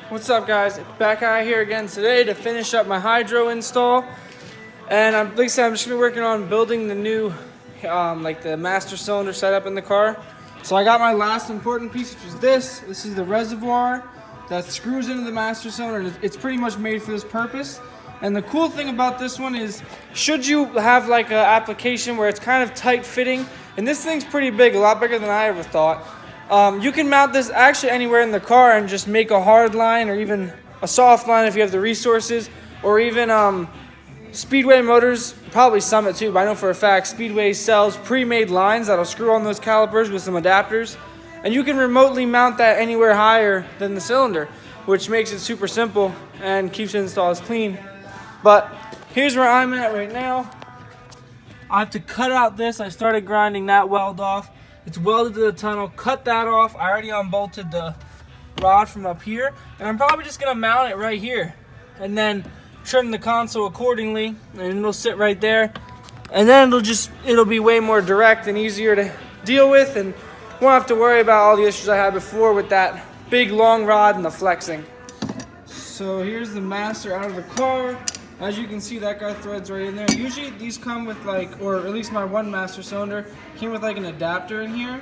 What's up, guys? Back out here again today to finish up my hydro install. And like I said, I'm just gonna be working on building the new, like the master cylinder setup in the car. So I got my last important piece, which is this. This is the reservoir that screws into the master cylinder. It's pretty much made for this purpose. And the cool thing about this one is, should you have like an application where it's kind of tight fitting, and this thing's pretty big, a lot bigger than I ever thought. You can mount this actually anywhere in the car and just make a hard line or even a soft line if you have the resources, or even Speedway motors, probably Summit too, but I know for a fact Speedway sells pre-made lines that'll screw on those calipers with some adapters, and you can remotely mount that anywhere higher than the cylinder, which makes it super simple and keeps the installs clean. But here's where I'm at right now. I have to cut out this. I started grinding that weld off. It's welded to the tunnel. Cut that off. I already unbolted the rod from up here, and I'm probably just gonna mount it right here and then trim the console accordingly, and it'll sit right there, and then it'll be way more direct and easier to deal with, and won't have to worry about all the issues I had before with that big long rod and the flexing. So here's the master out of the car. As you can see, that guy threads right in there. Usually these come with like, or at least my one master cylinder came with like an adapter in here,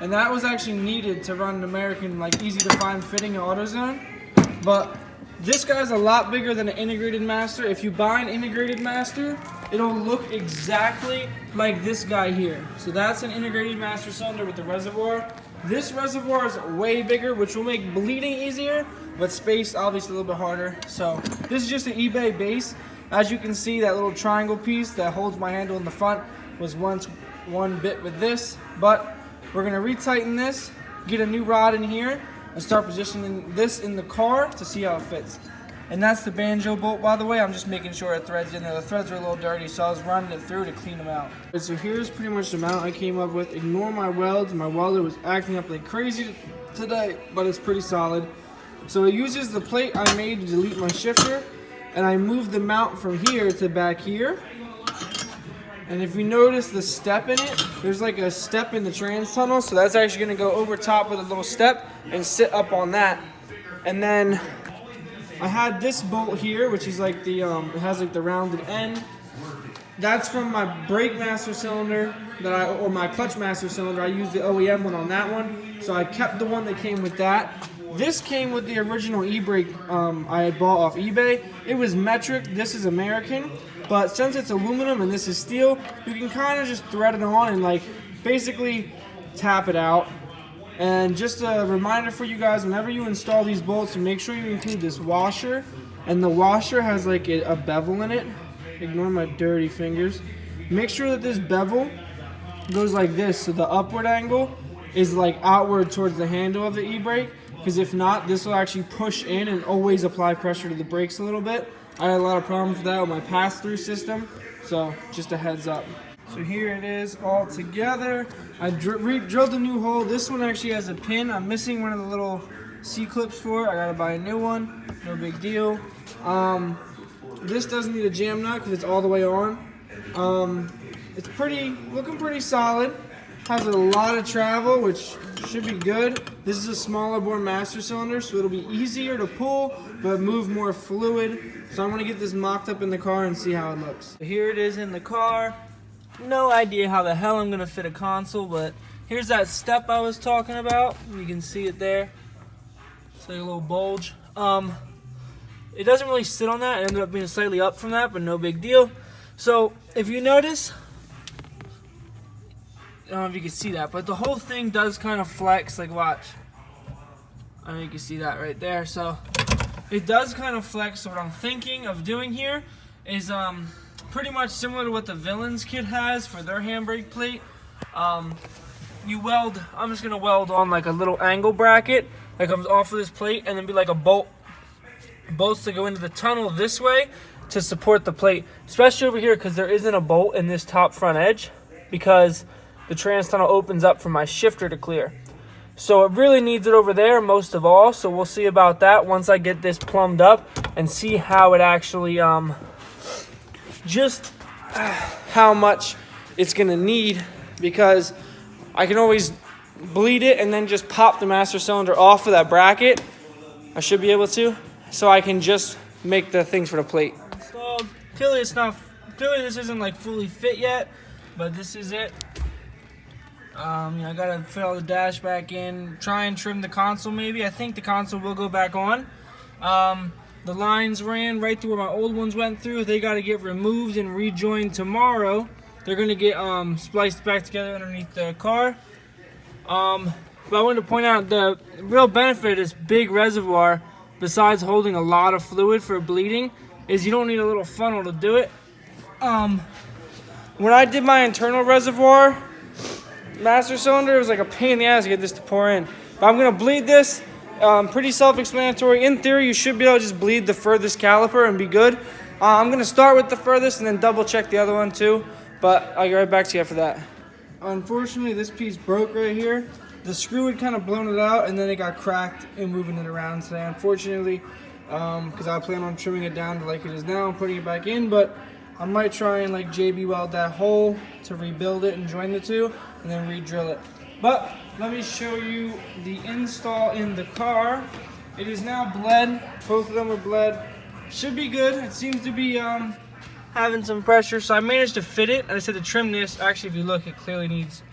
and that was actually needed to run an American like easy to find fitting in AutoZone. But this guy's a lot bigger than an integrated master. If you buy an integrated master, it'll look exactly like this guy here. So that's an integrated master cylinder with the reservoir. This reservoir is way bigger, which will make bleeding easier, but space obviously a little bit harder. So this is just an eBay base. As you can see, that little triangle piece that holds my handle in the front was once one bit with this, but we're gonna retighten this, get a new rod in here, and start positioning this in the car to see how it fits. And that's the banjo bolt, by the way. I'm just making sure it threads in there. The threads are a little dirty, so I was running it through to clean them out. So here's pretty much the mount I came up with. Ignore my welds. My welder was acting up like crazy today, but it's pretty solid. So it uses the plate I made to delete my shifter, and I moved the mount from here to back here. And if you notice the step in it, there's like a step in the trans tunnel, so that's actually gonna go over top with a little step and sit up on that. And then I had this bolt here, which is like the, it has like the rounded end. That's from my brake master cylinder or my clutch master cylinder. I used the OEM one on that one, so I kept the one that came with that. This came with the original e-brake I had bought off eBay. It was metric, this is American, but since it's aluminum and this is steel, you can kind of just thread it on and like basically tap it out. And just a reminder for you guys, whenever you install these bolts, make sure you include this washer. And the washer has like a bevel in it. Ignore my dirty fingers. Make sure that this bevel goes like this, so the upward angle is like outward towards the handle of the e-brake. Because if not, this will actually push in and always apply pressure to the brakes a little bit. I had a lot of problems with that with my pass-through system, so just a heads up. So here it is all together. I drilled a new hole. This one actually has a pin. I'm missing one of the little C-clips for it. I gotta buy a new one. No big deal. This doesn't need a jam nut because it's all the way on. It's looking pretty solid. Has a lot of travel, which should be good. This is a smaller bore master cylinder, so it'll be easier to pull, but move more fluid. So I'm gonna get this mocked up in the car and see how it looks. Here it is in the car. No idea how the hell I'm gonna fit a console, but here's that step I was talking about. You can see it there. It's like a little bulge. It doesn't really sit on that. It ended up being slightly up from that, but no big deal. So if you notice, I don't know if you can see that, but the whole thing does kind of flex, like watch. I don't know if you can see that right there. So it does kind of flex. So what I'm thinking of doing here is pretty much similar to what the Villains kit has for their handbrake plate. I'm just gonna weld on like a little angle bracket that comes off of this plate, and then be like a bolts to go into the tunnel this way to support the plate, especially over here because there isn't a bolt in this top front edge because the trans tunnel opens up for my shifter to clear. So it really needs it over there most of all, so we'll see about that once I get this plumbed up and see how it actually just how much it's gonna need, because I can always bleed it and then just pop the master cylinder off of that bracket I should be able to, so I can just make the things for the plate installed. Clearly this isn't like fully fit yet, but this is it. I gotta fit all the dash back in, try and trim the console maybe. I think the console will go back on. The lines ran right through where my old ones went through. They gotta get removed and rejoined tomorrow. They're gonna get spliced back together underneath the car. But I wanted to point out the real benefit of this big reservoir, besides holding a lot of fluid for bleeding, is you don't need a little funnel to do it. When I did my internal reservoir master cylinder, it was like a pain in the ass to get this to pour in. But I'm gonna bleed this. Pretty self-explanatory. In theory, you should be able to just bleed the furthest caliper and be good. I'm gonna start with the furthest and then double check the other one too. But I'll get right back to you after that. Unfortunately, this piece broke right here. The screw had kind of blown it out, and then it got cracked and moving it around today. Unfortunately, because I plan on trimming it down to like it is now and putting it back in, but I might try and like JB weld that hole to rebuild it and join the two, and then re-drill it. But let me show you the install in the car. It is now bled. Both of them are bled. Should be good. It seems to be having some pressure, so I managed to fit it. I said to trim this. Actually, if you look, it clearly needs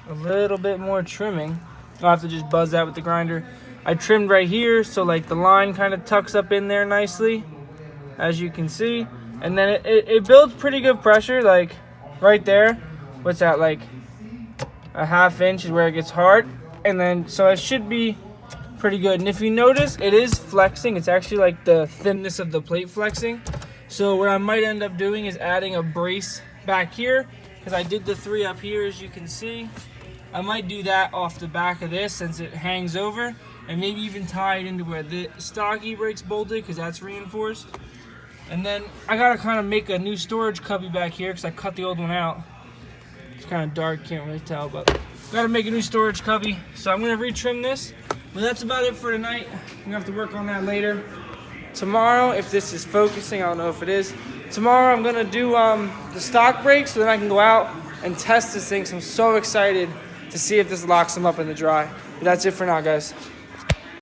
a little bit more trimming. I'll have to just buzz that with the grinder. I trimmed right here, so like the line kind of tucks up in there nicely, as you can see. And then it builds pretty good pressure, like right there. What's that, like a ½ inch is where it gets hard. And then, so it should be pretty good. And if you notice, it is flexing. It's actually like the thinness of the plate flexing. So what I might end up doing is adding a brace back here, because I did the 3 up here, as you can see. I might do that off the back of this since it hangs over, and maybe even tie it into where the stock e-brake's bolted, because that's reinforced. And then I gotta kind of make a new storage cubby back here because I cut the old one out. It's kind of dark, can't really tell, but gotta make a new storage cubby. So I'm gonna retrim this. But that's about it for tonight. I'm gonna have to work on that later. Tomorrow, if this is focusing, I don't know if it is. Tomorrow I'm gonna do the stock brakes, so then I can go out and test this thing. So I'm so excited to see if this locks them up in the dry. But that's it for now, guys.